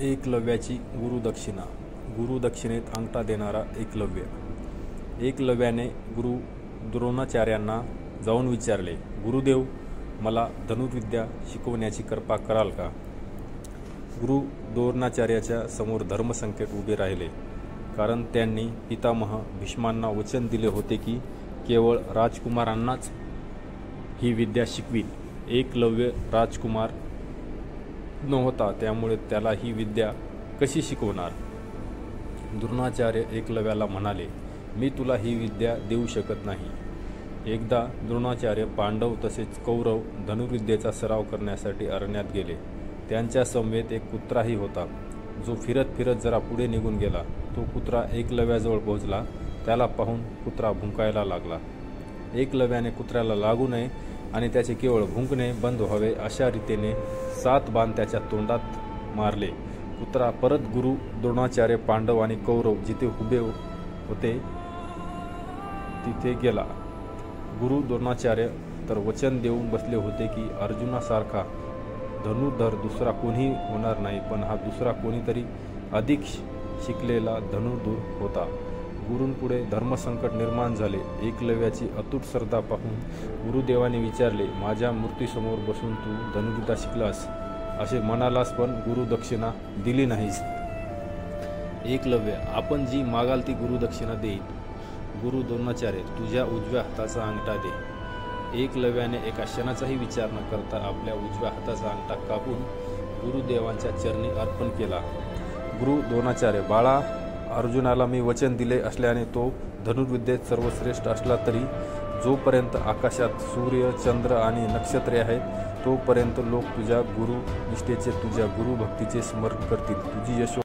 एकलव्याची गुरुदक्षिणा. गुरुदक्षिणेत अंगठा देणारा एकलव्य. एकलव्याने गुरु द्रोणाचार्यांना जाऊन विचारले, गुरुदेव, मला धनुर्विद्या शिकवण्याची कृपा कराल का? गुरु द्रोणाचार्याच्या समोर धर्मसंकट उभे राहिले, कारण त्यांनी पितामह भीष्मांना वचन दिले होते की केवळ राजकुमारांनाच ही विद्या शिकवीन. एकलव्य राजकुमार नव्हता, त्यामुळे त्याला ही विद्या कशी शिकवणार? द्रोणाचार्य एकलव्याला म्हणाले, मी तुला ही विद्या देऊ शकत नाही. एकदा द्रोणाचार्य पांडव तसेच कौरव धनुर्विद्येचा सराव करण्यासाठी अरण्यात गेले. त्यांच्या समवेत एक कुत्राही होता, जो फिरत फिरत जरा पुढे निघून गेला. तो कुत्रा एकलव्याजवळ पोहोचला. त्याला पाहून कुत्रा भुंकायला लागला. एकलव्याने कुत्र्याला लागू नये आणि त्याचे केवळ भुंकणे बंद व्हावे अशा रीतीने 7 बाण त्याच्या तोंडात मारले. कुत्रा परत गुरु द्रोणाचार्य, पांडव आणि कौरव जिथे उभे होते तिथे गेला. गुरु द्रोणाचार्य तर वचन देऊन बसले होते की अर्जुनासारखा धनुर्धर दुसरा कोणी होणार नाही, पण हा दुसरा कोणीतरी अधिक शिकलेला धनुर्धर होता. गुरूंपुढे धर्मसंकट निर्माण झाले. एकलव्याची अतूट श्रद्धा पाहून गुरुदेवाने विचारले, माझ्या मूर्तीसमोर बसून तू धनुर्विद्या शिकलास, असे म्हणालास, पण गुरुदक्षिणा दिली नाहीस. एकलव्य, आपण जी मागाल ती गुरुदक्षिणा देईन. गुरु द्रोणाचार्य, तुझ्या उजव्या हाताचा अंगठा दे. एकलव्याने एका क्षणाचाही विचार न करता आपल्या उजव्या हाताचा अंगठा कापून गुरुदेवांच्या चरणी अर्पण केला. गुरु द्रोणाचार्य, बाळा, अर्जुनाला मी वचन दिले असल्याने तो धनुर्विद्येत सर्वश्रेष्ठ असला तरी जोपर्यंत आकाशात सूर्य, चंद्र आणि नक्षत्रे आहेत तोपर्यंत लोक तुझ्या गुरुनिष्ठेचे, तुझ्या गुरुभक्तीचे स्मरण करतील. तुझी यशो